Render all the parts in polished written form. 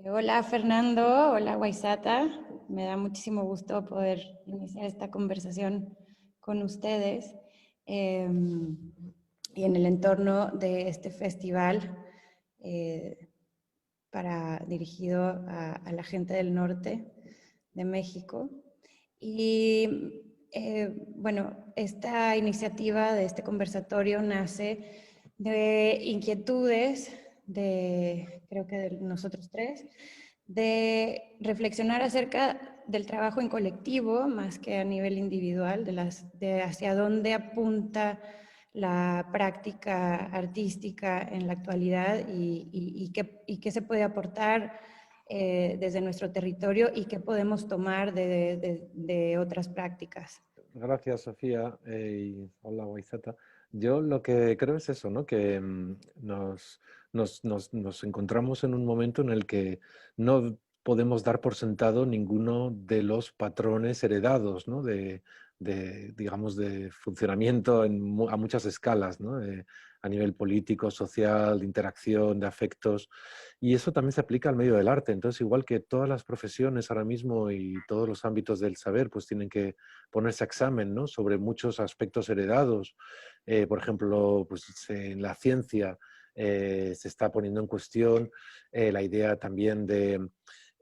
Hola Fernando, hola Waisata. Me da muchísimo gusto poder iniciar esta conversación con ustedes y en el entorno de este festival eh, dirigido a la gente del norte de México. Y bueno, esta iniciativa de este conversatorio nace de inquietudes de, creo que de nosotros tres, de reflexionar acerca del trabajo en colectivo más que a nivel individual, de hacia dónde apunta la práctica artística en la actualidad y qué se puede aportar desde nuestro territorio y qué podemos tomar de otras prácticas. Gracias, Sofía. Y hola, Waizata. Yo lo que creo es eso, ¿no? Que nos encontramos en un momento en el que no podemos dar por sentado ninguno de los patrones heredados, ¿no? Digamos, de funcionamiento a muchas escalas, ¿no? A nivel político, social, de interacción, de afectos. Y eso también se aplica al medio del arte. Entonces, igual que todas las profesiones ahora mismo y todos los ámbitos del saber, pues tienen que ponerse a examen, ¿no? Sobre muchos aspectos heredados. Por ejemplo, pues, en la ciencia se está poniendo en cuestión la idea también de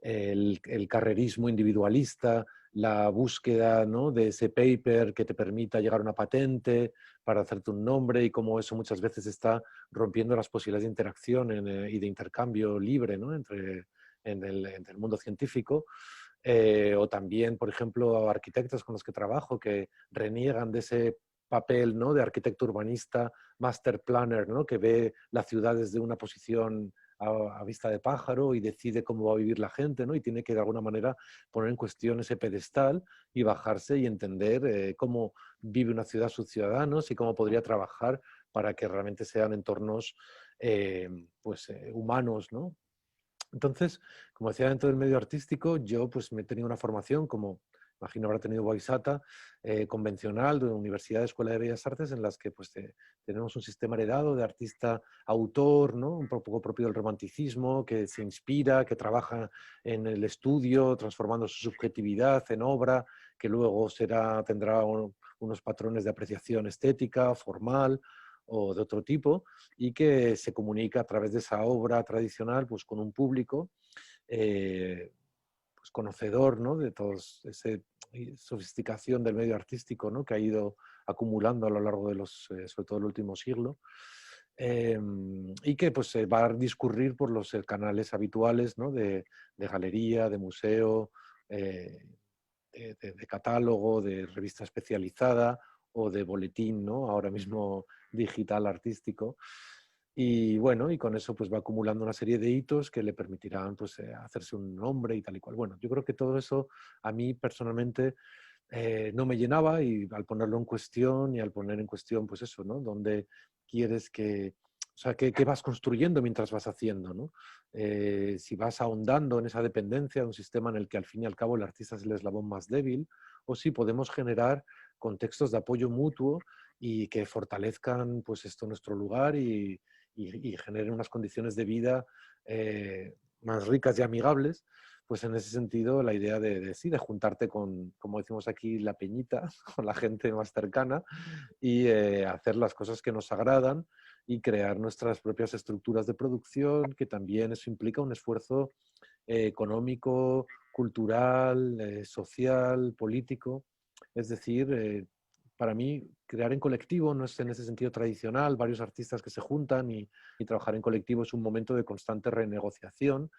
el carrerismo individualista, la búsqueda, ¿no? De ese paper que te permita llegar a una patente para hacerte un nombre y cómo eso muchas veces está rompiendo las posibilidades de interacción y de intercambio libre, ¿no? Entre el mundo científico. O también, por ejemplo, arquitectos con los que trabajo que reniegan de ese papel, ¿no? De arquitecto urbanista, master planner, ¿no? Que ve la ciudad desde una posición a vista de pájaro y decide cómo va a vivir la gente, ¿no? Y tiene que de alguna manera poner en cuestión ese pedestal y bajarse y entender cómo vive una ciudad sus ciudadanos y cómo podría trabajar para que realmente sean entornos humanos, ¿no? Entonces, como decía, dentro del medio artístico, yo pues me he tenido una formación, como imagino habrá tenido Waisata, convencional, de universidad, escuela de bellas artes, en las que pues tenemos un sistema heredado de artista-autor, ¿no? Un poco propio del romanticismo, que se inspira, que trabaja en el estudio, transformando su subjetividad en obra, que luego tendrá unos patrones de apreciación estética, formal o de otro tipo, y que se comunica a través de esa obra tradicional pues, con un público pues, conocedor, ¿no? De toda esa sofisticación del medio artístico, ¿no? Que ha ido acumulando a lo largo de sobre todo el último siglo. Y que pues, va a discurrir por los canales habituales, ¿no? De galería, de museo, de catálogo, de revista especializada o de boletín, ¿no? Ahora mismo digital artístico. Y bueno, y con eso pues va acumulando una serie de hitos que le permitirán pues hacerse un nombre y tal y cual. Bueno, yo creo que todo eso a mí personalmente no me llenaba y al ponerlo en cuestión y al poner en cuestión pues eso, ¿no? Donde quieres o sea, ¿qué vas construyendo mientras vas haciendo, ¿no? Si vas ahondando en esa dependencia de un sistema en el que al fin y al cabo el artista es el eslabón más débil, o si podemos generar contextos de apoyo mutuo y que fortalezcan pues esto nuestro lugar y generen unas condiciones de vida más ricas y amigables, pues en ese sentido la idea sí, de juntarte con, como decimos aquí, la peñita, con la gente más cercana y hacer las cosas que nos agradan y crear nuestras propias estructuras de producción, que también eso implica un esfuerzo económico, cultural, social, político. Es decir, para mí, crear en colectivo no es en ese sentido tradicional, varios artistas que se juntan y trabajar en colectivo es un momento de constante renegociación,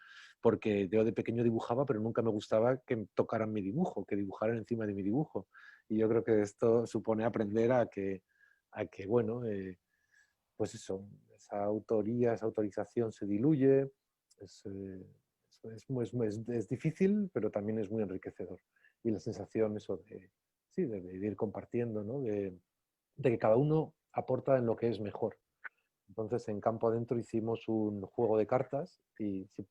porque yo de pequeño dibujaba, pero nunca me gustaba que tocaran mi dibujo, que dibujaran encima de mi dibujo. Y yo creo que esto supone aprender a que bueno, pues eso, esa autoría, esa autorización se diluye, es, eh, es difícil, pero también es muy enriquecedor. Y la sensación eso sí, de ir compartiendo, ¿no? De que cada uno aporta en lo que es mejor. Entonces, en Campo Adentro hicimos un juego de cartas y sí,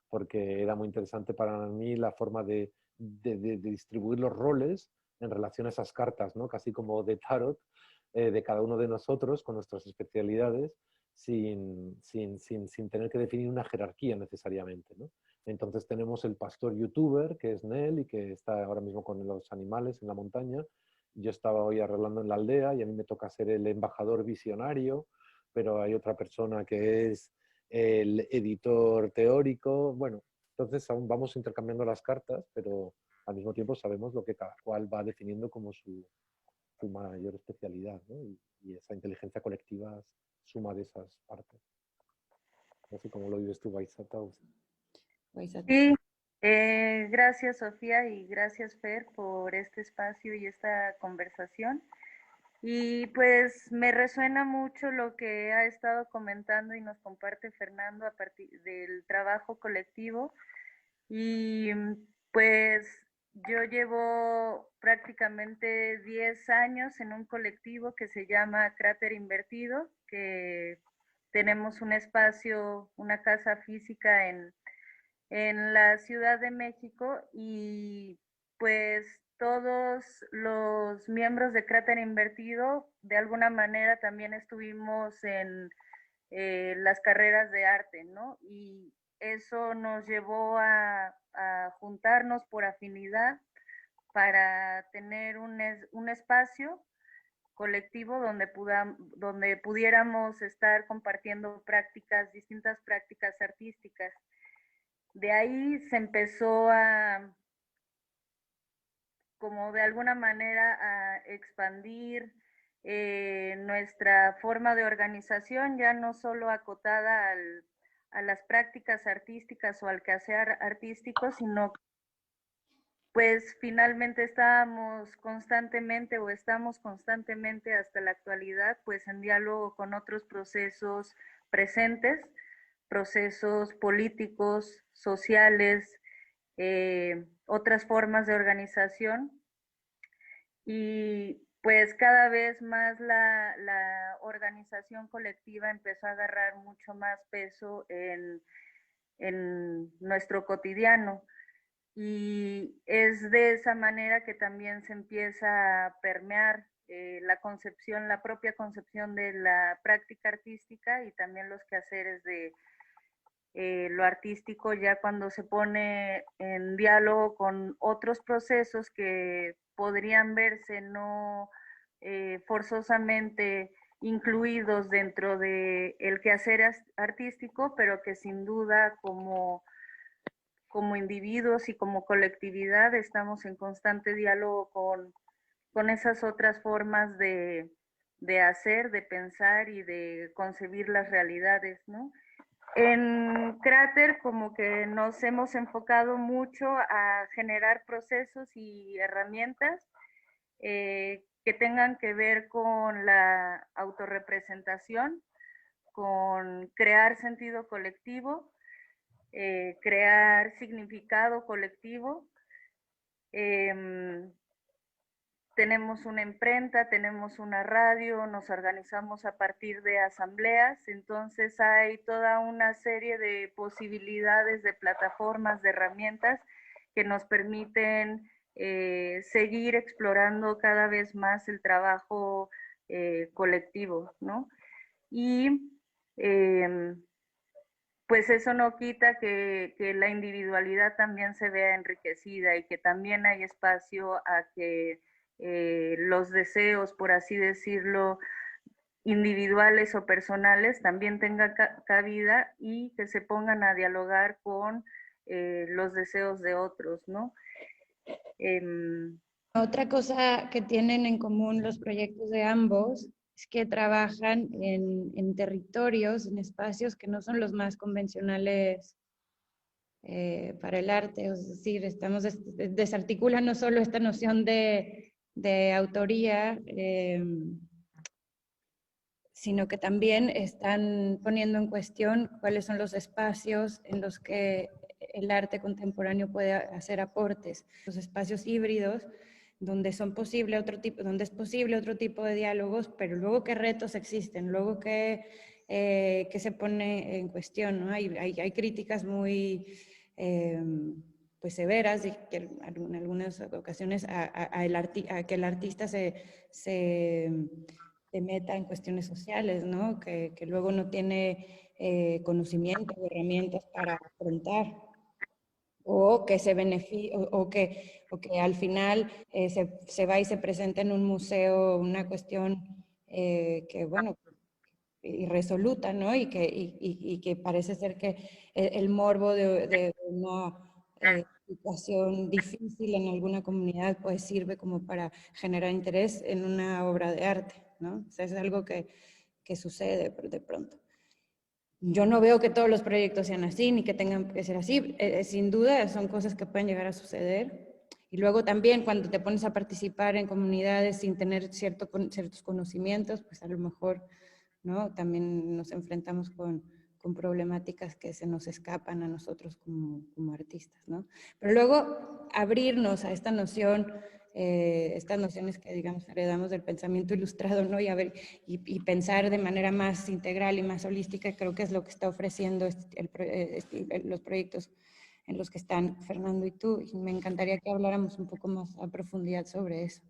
porque era muy interesante para mí la forma de distribuir los roles en relación a esas cartas, ¿no? Casi como de tarot, de cada uno de nosotros con nuestras especialidades, sin tener que definir una jerarquía necesariamente, ¿no? Entonces tenemos el pastor youtuber, que es Nel, y que está ahora mismo con los animales en la montaña. Yo estaba hoy arreglando en la aldea y a mí me toca ser el embajador visionario, pero hay otra persona que es el editor teórico. Bueno, entonces aún vamos intercambiando las cartas, pero al mismo tiempo sabemos lo que cada cual va definiendo como su mayor especialidad, ¿no? Y esa inteligencia colectiva suma de esas partes. Así como lo vives tú, Baisata. Sí, gracias Sofía y gracias Fer por este espacio y esta conversación. Y pues me resuena mucho lo que ha estado comentando y nos comparte Fernando a partir del trabajo colectivo. Y pues yo llevo prácticamente 10 años en un colectivo que se llama Cráter Invertido, que tenemos un espacio, una casa física en la Ciudad de México y pues todos los miembros de Cráter Invertido de alguna manera también estuvimos en las carreras de arte, ¿no? Y eso nos llevó a juntarnos por afinidad para tener un espacio colectivo donde pudiéramos estar compartiendo prácticas, distintas prácticas artísticas. De ahí se empezó como de alguna manera, a expandir nuestra forma de organización, ya no solo acotada a las prácticas artísticas o al quehacer artístico, sino pues finalmente estábamos constantemente o estamos constantemente hasta la actualidad pues en diálogo con otros procesos presentes, procesos políticos, sociales, otras formas de organización y pues cada vez más la organización colectiva empezó a agarrar mucho más peso en nuestro cotidiano y es de esa manera que también se empieza a permear la concepción, la propia concepción de la práctica artística y también los quehaceres de lo artístico ya cuando se pone en diálogo con otros procesos que podrían verse no forzosamente incluidos dentro de el quehacer artístico, pero que sin duda como individuos y como colectividad estamos en constante diálogo con esas otras formas de hacer, de pensar y de concebir las realidades, ¿no? En Cráter como que nos hemos enfocado mucho a generar procesos y herramientas que tengan que ver con la autorrepresentación, con crear sentido colectivo, crear significado colectivo. Tenemos una imprenta, tenemos una radio, nos organizamos a partir de asambleas, entonces hay toda una serie de posibilidades, de plataformas, de herramientas que nos permiten seguir explorando cada vez más el trabajo colectivo, ¿no? Y pues eso no quita que la individualidad también se vea enriquecida y que también hay espacio a que los deseos, por así decirlo, individuales o personales también tengan cabida y que se pongan a dialogar con los deseos de otros, ¿no? Otra cosa que tienen en común los proyectos de ambos es que trabajan en territorios, en espacios que no son los más convencionales para el arte, es decir, estamos desarticulan no solo esta noción de autoría, sino que también están poniendo en cuestión cuáles son los espacios en los que el arte contemporáneo puede hacer aportes, los espacios híbridos, donde donde es posible otro tipo de diálogos, pero luego qué retos existen, luego qué se pone en cuestión, ¿no? Hay críticas muy pues severas, y que en algunas ocasiones a que el artista se meta en cuestiones sociales, ¿no? Que luego no tiene conocimiento o herramientas para afrontar. o que se beneficie, o que al final se va y se presenta en un museo una cuestión que, bueno, irresoluta, ¿no? Y que parece ser que el morbo de una situación difícil en alguna comunidad pues sirve como para generar interés en una obra de arte, ¿no? O sea, es algo que sucede de pronto. Yo no veo que todos los proyectos sean así, ni que tengan que ser así. Sin duda son cosas que pueden llegar a suceder. Y luego también cuando te pones a participar en comunidades sin tener ciertos conocimientos, pues a lo mejor, ¿no? También nos enfrentamos con problemáticas que se nos escapan a nosotros como artistas, ¿no? Pero luego abrirnos a esta noción, estas nociones que, digamos, heredamos del pensamiento ilustrado, ¿no? Y pensar de manera más integral y más holística, creo que es lo que está ofreciendo los proyectos en los que están Fernando y tú. Y me encantaría que habláramos un poco más a profundidad sobre eso.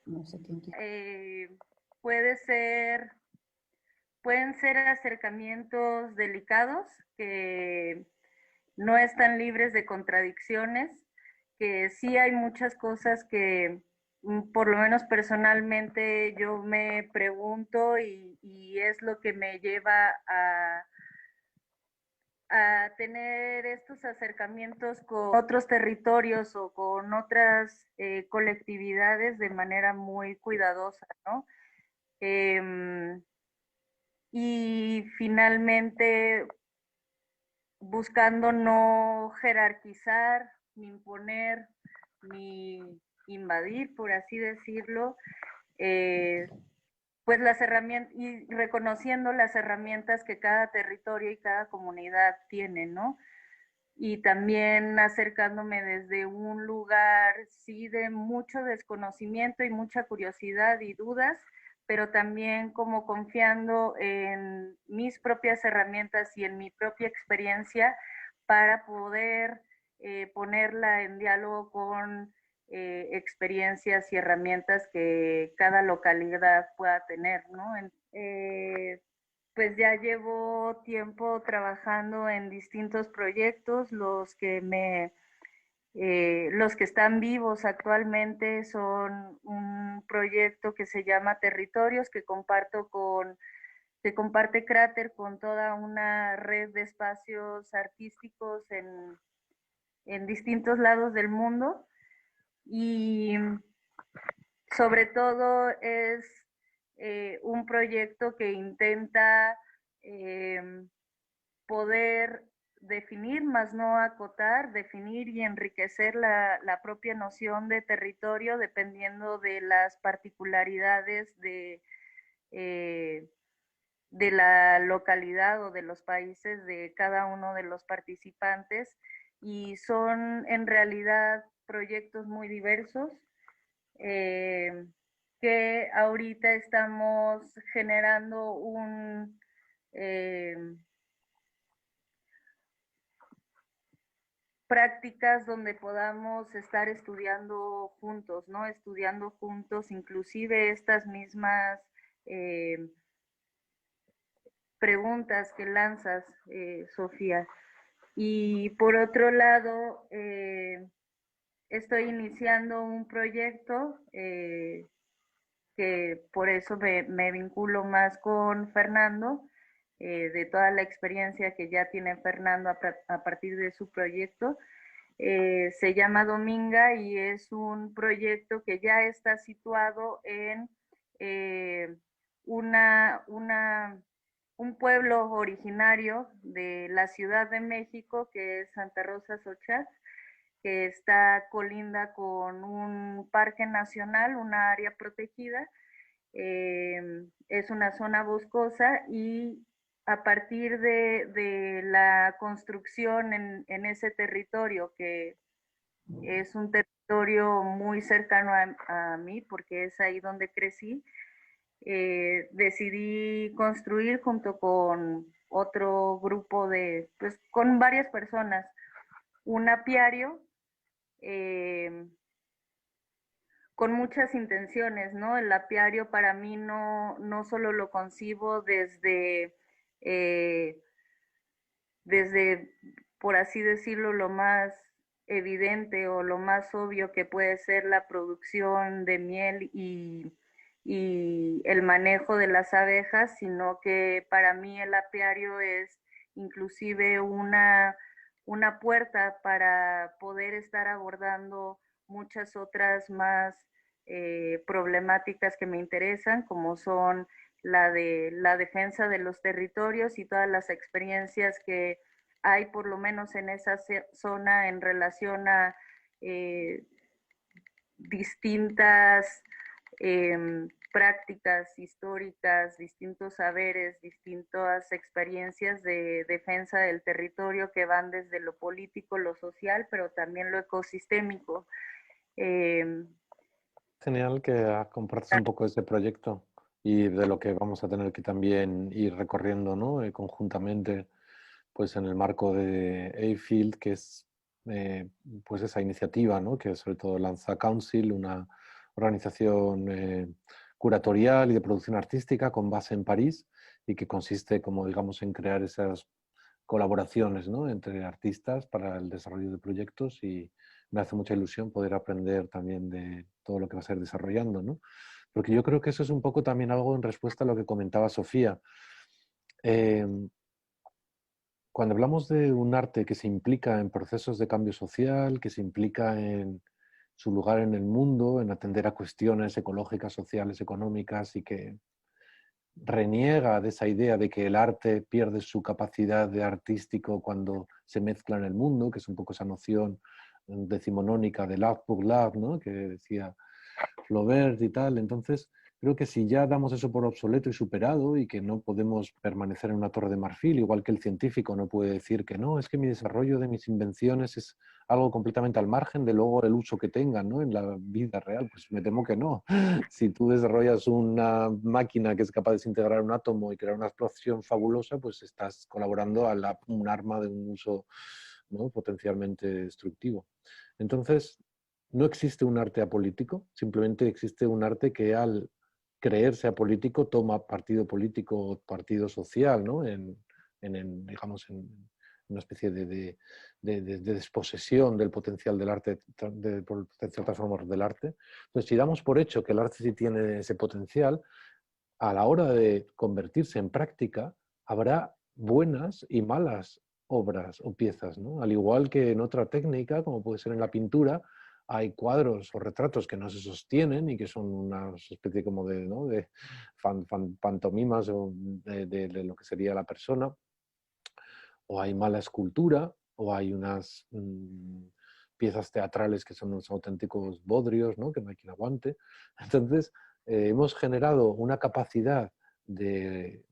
No sé quién quiere. Pueden ser acercamientos delicados que no están libres de contradicciones, que sí hay muchas cosas que por lo menos personalmente yo me pregunto y es lo que me lleva a tener estos acercamientos con otros territorios o con otras colectividades de manera muy cuidadosa, ¿no? Y finalmente buscando no jerarquizar, ni imponer, ni invadir, por así decirlo, pues las herramientas y reconociendo las herramientas que cada territorio y cada comunidad tiene, ¿no? Y también acercándome desde un lugar, sí, de mucho desconocimiento y mucha curiosidad y dudas, pero también como confiando en mis propias herramientas y en mi propia experiencia para poder ponerla en diálogo con experiencias y herramientas que cada localidad pueda tener, ¿no? Pues ya llevo tiempo trabajando en distintos proyectos, los que están vivos actualmente son un proyecto que se llama Territorios, que comparte Cráter con toda una red de espacios artísticos en distintos lados del mundo. Y sobre todo es un proyecto que intenta poder definir, más no acotar, definir y enriquecer la propia noción de territorio dependiendo de las particularidades de la localidad o de los países de cada uno de los participantes. Y son en realidad proyectos muy diversos que ahorita estamos generando prácticas donde podamos estar estudiando juntos, ¿no? Estudiando juntos inclusive estas mismas preguntas que lanzas, Sofía. Y por otro lado, estoy iniciando un proyecto que por eso me vinculo más con Fernando, de toda la experiencia que ya tiene Fernando a partir de su proyecto. Se llama Dominga y es un proyecto que ya está situado en un pueblo originario de la Ciudad de México, que es Santa Rosa Xochitl, que está colinda con un parque nacional, una área protegida. Es una zona boscosa y a partir de la construcción en ese territorio, que es un territorio muy cercano a mí, porque es ahí donde crecí, decidí construir junto con otro grupo pues con varias personas, un apiario con muchas intenciones, ¿no? El apiario para mí no solo lo concibo desde por así decirlo, lo más evidente o lo más obvio que puede ser la producción de miel y el manejo de las abejas, sino que para mí el apiario es inclusive una puerta para poder estar abordando muchas otras más problemáticas que me interesan, como son la de la defensa de los territorios y todas las experiencias que hay, por lo menos en esa zona, en relación a eh, distintas prácticas históricas, distintos saberes, distintas experiencias de defensa del territorio que van desde lo político, lo social, pero también lo ecosistémico. Genial que compartas un poco este proyecto y de lo que vamos a tener que también ir recorriendo, ¿no? Conjuntamente, pues en el marco de A-Field, que es pues esa iniciativa, ¿no? Que sobre todo lanza Council, una organización curatorial y de producción artística con base en París y que consiste, como digamos, en crear esas colaboraciones, ¿no? Entre artistas para el desarrollo de proyectos, y me hace mucha ilusión poder aprender también de todo lo que va a ser desarrollando, ¿no? Porque yo creo que eso es un poco también algo en respuesta a lo que comentaba Sofía. Eh, Cuando hablamos de un arte que se implica en procesos de cambio social, que se implica en su lugar en el mundo, en atender a cuestiones ecológicas, sociales, económicas, y que reniega de esa idea de que el arte pierde su capacidad de artístico cuando se mezcla en el mundo, que es un poco esa noción decimonónica del art pour l'art, ¿no? Que decía Flaubert y tal. Entonces, creo que si ya damos eso por obsoleto y superado y que no podemos permanecer en una torre de marfil, igual que el científico no puede decir que no, es que mi desarrollo de mis invenciones es algo completamente al margen de luego el uso que tengan, ¿no? En la vida real, pues me temo que no. Si tú desarrollas una máquina que es capaz de desintegrar un átomo y crear una explosión fabulosa, pues estás colaborando a un arma de un uso, ¿no? Potencialmente destructivo. Entonces, no existe un arte apolítico, simplemente existe un arte que al creerse apolítico toma partido político o partido social, ¿no? Digamos, en una especie de desposesión del potencial del arte, del potencial transformador del arte. Entonces, si damos por hecho que el arte sí tiene ese potencial, a la hora de convertirse en práctica, habrá buenas y malas obras o piezas, ¿no? Al igual que en otra técnica, como puede ser en la pintura, hay cuadros o retratos que no se sostienen y que son una especie como de, ¿no? de pantomimas o de lo que sería la persona, o hay mala escultura, o hay unas piezas teatrales que son unos auténticos bodrios, ¿no? Que no hay quien aguante. Entonces, hemos generado una capacidad de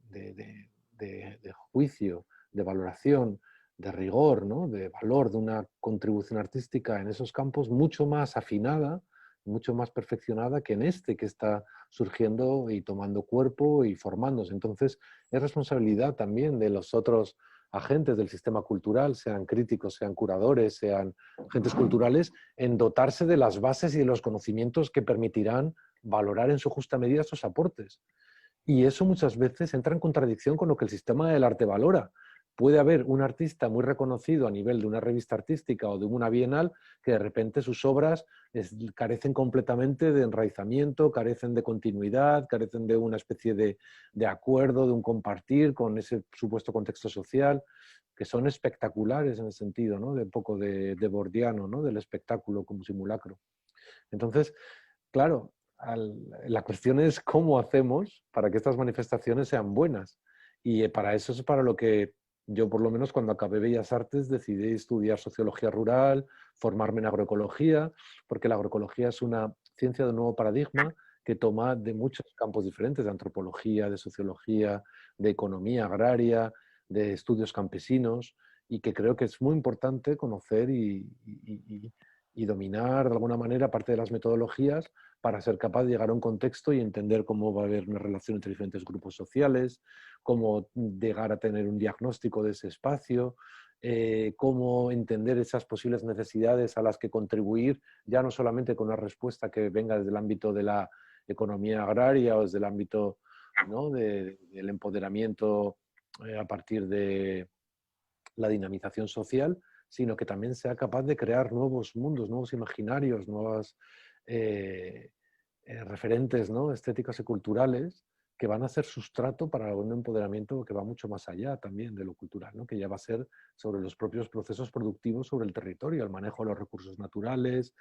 juicio, de valoración, de rigor, ¿no? De valor de una contribución artística en esos campos mucho más afinada, mucho más perfeccionada que en este que está surgiendo y tomando cuerpo y formándose. Entonces, es responsabilidad también de los otros agentes del sistema cultural, sean críticos, sean curadores, sean agentes culturales, en dotarse de las bases y de los conocimientos que permitirán valorar en su justa medida esos aportes. Y eso muchas veces entra en contradicción con lo que el sistema del arte valora. Puede haber un artista muy reconocido a nivel de una revista artística o de una bienal que de repente sus obras carecen completamente de enraizamiento, carecen de continuidad, carecen de una especie de acuerdo, de un compartir con ese supuesto contexto social, que son espectaculares en el sentido, ¿no? De un poco de bordiano, ¿no? Del espectáculo como simulacro. Entonces, claro, la cuestión es cómo hacemos para que estas manifestaciones sean buenas. Y para eso es para lo que yo, por lo menos, cuando acabé Bellas Artes, decidí estudiar sociología rural, formarme en agroecología, porque la agroecología es una ciencia de nuevo paradigma que toma de muchos campos diferentes, de antropología, de sociología, de economía agraria, de estudios campesinos, y que creo que es muy importante conocer y dominar de alguna manera parte de las metodologías para ser capaz de llegar a un contexto y entender cómo va a haber una relación entre diferentes grupos sociales, cómo llegar a tener un diagnóstico de ese espacio, cómo entender esas posibles necesidades a las que contribuir, ya no solamente con una respuesta que venga desde el ámbito de la economía agraria o desde el ámbito, ¿no? del empoderamiento a partir la dinamización social, sino que también sea capaz de crear nuevos mundos, nuevos imaginarios, nuevas referentes, ¿no?, estéticos y culturales, que van a ser sustrato para un empoderamiento que va mucho más allá también de lo cultural, ¿no?, que ya va a ser sobre los propios procesos productivos sobre el territorio, el manejo de los recursos naturales.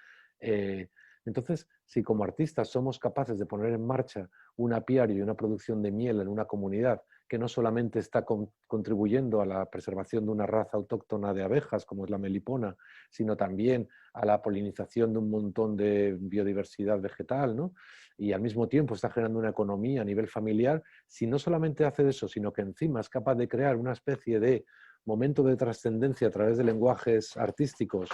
Entonces, si como artistas somos capaces de poner en marcha un apiario y una producción de miel en una comunidad que no solamente está contribuyendo a la preservación de una raza autóctona de abejas, como es la melipona, sino también a la polinización de un montón de biodiversidad vegetal, ¿no?, y al mismo tiempo está generando una economía a nivel familiar, si no solamente hace eso, sino que encima es capaz de crear una especie de momento de trascendencia a través de lenguajes artísticos,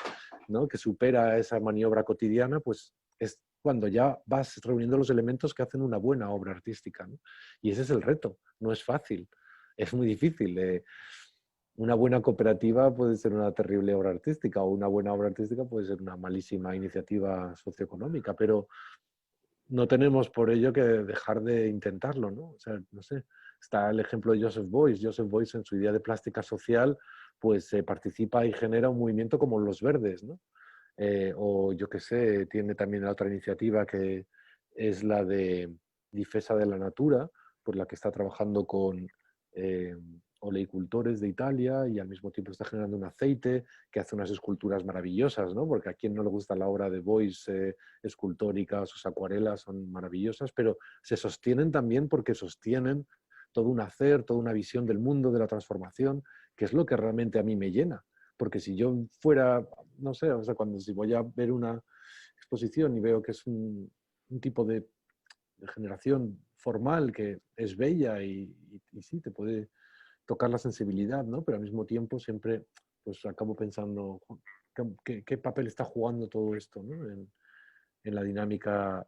¿no?, que supera esa maniobra cotidiana, pues es cuando ya vas reuniendo los elementos que hacen una buena obra artística, ¿no? Y ese es el reto, no es fácil, es muy difícil. Una buena cooperativa puede ser una terrible obra artística, o una buena obra artística puede ser una malísima iniciativa socioeconómica, pero no tenemos por ello que dejar de intentarlo, ¿no? O sea, no sé, está el ejemplo de Joseph Beuys. Joseph Beuys, en su idea de plástica social, pues participa y genera un movimiento como los Verdes, ¿no? O yo qué sé, tiene también la otra iniciativa que es la de Difesa de la Natura, por la que está trabajando con eh, oleicultores de Italia, y al mismo tiempo está generando un aceite que hace unas esculturas maravillosas, ¿no? Porque a quien no le gusta la obra de Beuys escultórica, sus acuarelas son maravillosas, pero se sostienen también porque sostienen todo un hacer, toda una visión del mundo, de la transformación, que es lo que realmente a mí me llena. Porque si yo fuera, no sé, o sea, si voy a ver una exposición y veo que es un tipo de generación formal que es bella y sí, te puede tocar la sensibilidad, ¿no? Pero al mismo tiempo siempre pues acabo pensando qué papel está jugando todo esto, ¿no?, en la dinámica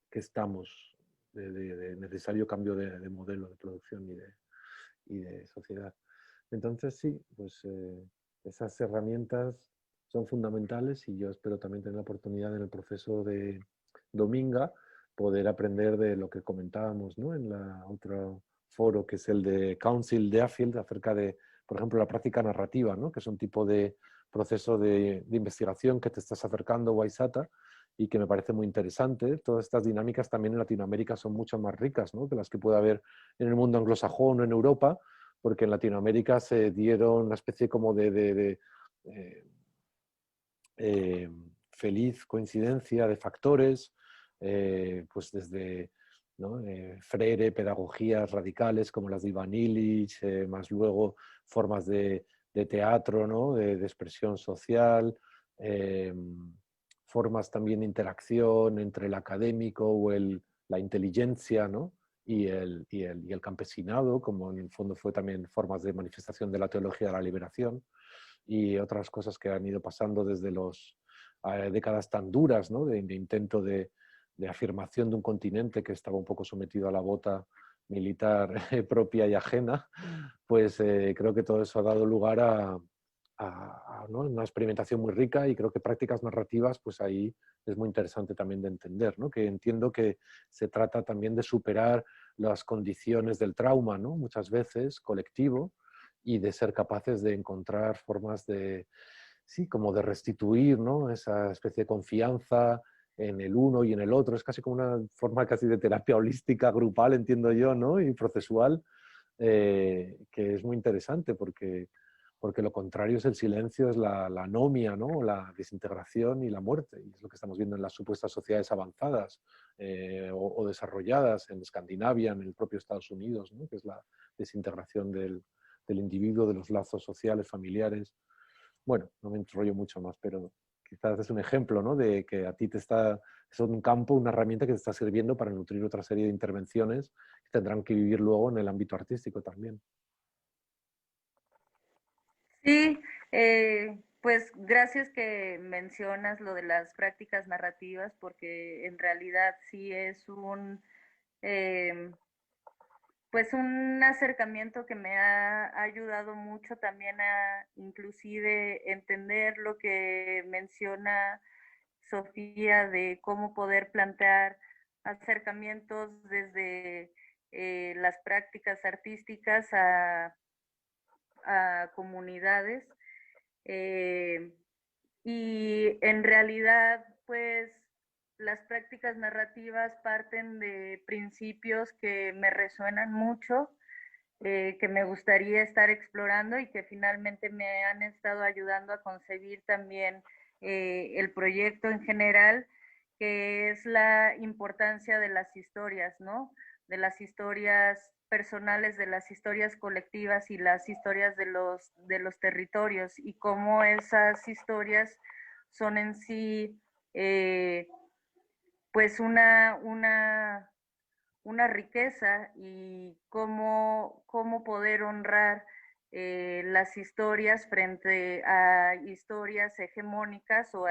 que estamos de necesario cambio de modelo de producción y de sociedad. Entonces sí, pues esas herramientas son fundamentales, y yo espero también tener la oportunidad en el proceso de Dominga poder aprender de lo que comentábamos, ¿no?, en la otro foro, que es el de Council de Affield, acerca de, por ejemplo, la práctica narrativa, ¿no?, que es un tipo de proceso de investigación que te estás acercando, Waisata, y que me parece muy interesante. Todas estas dinámicas también en Latinoamérica son mucho más ricas, ¿no?, que las que puede haber en el mundo anglosajón o en Europa, porque en Latinoamérica se dieron una especie como de feliz coincidencia de factores, pues desde, ¿no?, Freire, pedagogías radicales como las de Ivan Illich, más luego formas de teatro, ¿no?, de expresión social, formas también de interacción entre el académico o la inteligencia, ¿no?, y el campesinado, como en el fondo fue también formas de manifestación de la teología de la liberación, y otras cosas que han ido pasando desde las décadas tan duras, ¿no?, de intento de afirmación de un continente que estaba un poco sometido a la bota militar propia y ajena. Pues creo que todo eso ha dado lugar ¿no?, una experimentación muy rica, y creo que prácticas narrativas, pues ahí es muy interesante también de entender, ¿no?, que entiendo que se trata también de superar las condiciones del trauma, ¿no?, muchas veces colectivo, y de ser capaces de encontrar formas de, sí, como de restituir, ¿no?, esa especie de confianza en el uno y en el otro. Es casi como una forma casi de terapia holística grupal, entiendo yo, ¿no?, y procesual, que es muy interesante porque lo contrario es el silencio, es la anomia, ¿no?, la desintegración y la muerte. Y es lo que estamos viendo en las supuestas sociedades avanzadas o desarrolladas en Escandinavia, en el propio Estados Unidos, ¿no?, que es la desintegración del individuo, de los lazos sociales, familiares. Bueno, no me enrollo mucho más, pero quizás es un ejemplo, ¿no?, de que a ti es un campo, una herramienta que te está sirviendo para nutrir otra serie de intervenciones que tendrán que vivir luego en el ámbito artístico también. Sí, pues gracias que mencionas lo de las prácticas narrativas, porque en realidad sí es em, pues un acercamiento que me ha ayudado mucho también a inclusive entender lo que menciona Sofía de cómo poder plantear acercamientos desde las prácticas artísticas a comunidades. Y en realidad, pues, las prácticas narrativas parten de principios que me resuenan mucho, que me gustaría estar explorando y que finalmente me han estado ayudando a concebir también el proyecto en general, que es la importancia de las historias, ¿no? De las historias personales, de las historias colectivas y las historias de los territorios, y cómo esas historias son en sí pues una riqueza, y cómo poder honrar las historias frente a historias hegemónicas o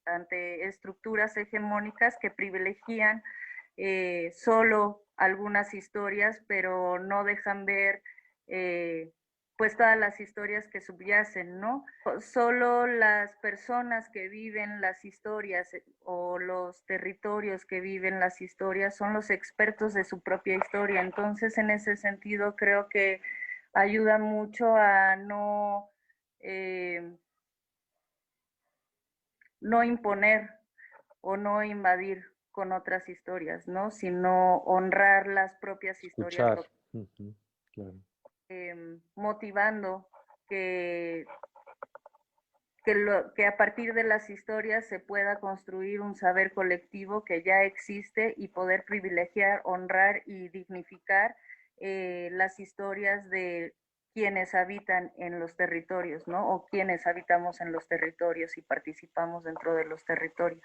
ante estructuras hegemónicas que privilegian solo algunas historias, pero no dejan ver pues todas las historias que subyacen, ¿no? Solo las personas que viven las historias o los territorios que viven las historias son los expertos de su propia historia. Entonces, en ese sentido, creo que ayuda mucho a no imponer o no invadir con otras historias, ¿no? Sino honrar las propias historias Escuchar. locales. Claro. Motivando que que a partir de las historias se pueda construir un saber colectivo que ya existe, y poder privilegiar, honrar y dignificar las historias de quienes habitan en los territorios, ¿no? O quienes habitamos en los territorios y participamos dentro de los territorios.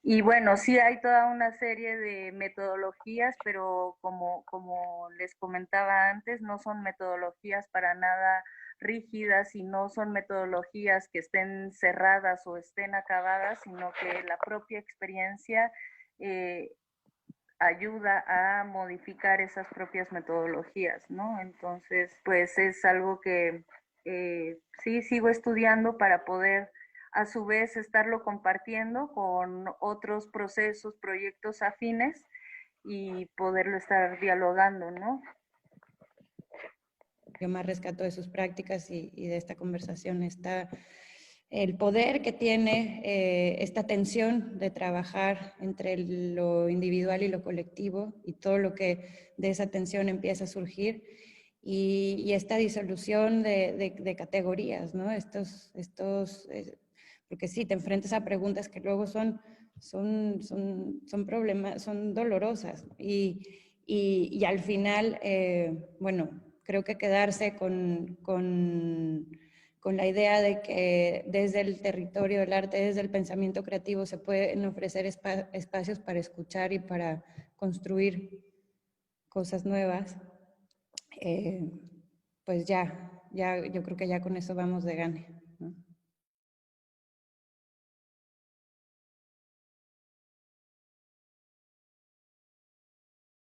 Y bueno, sí hay toda una serie de metodologías, pero como les comentaba antes, no son metodologías para nada rígidas y no son metodologías que estén cerradas o estén acabadas, sino que la propia experiencia ayuda a modificar esas propias metodologías, ¿no? Entonces, pues es algo que sí sigo estudiando para poder a su vez estarlo compartiendo con otros procesos, proyectos afines, y poderlo estar dialogando, ¿no? Yo más rescato de sus prácticas y de esta conversación está el poder que tiene esta tensión de trabajar entre lo individual y lo colectivo, y todo lo que de esa tensión empieza a surgir, y esta disolución de categorías, ¿no? Porque sí, te enfrentas a preguntas que luego son problemas, son dolorosas, y al final, bueno, creo que quedarse con la idea de que desde el territorio del arte, desde el pensamiento creativo, se pueden ofrecer espacios para escuchar y para construir cosas nuevas, pues yo creo que ya con eso vamos de gane, ¿no?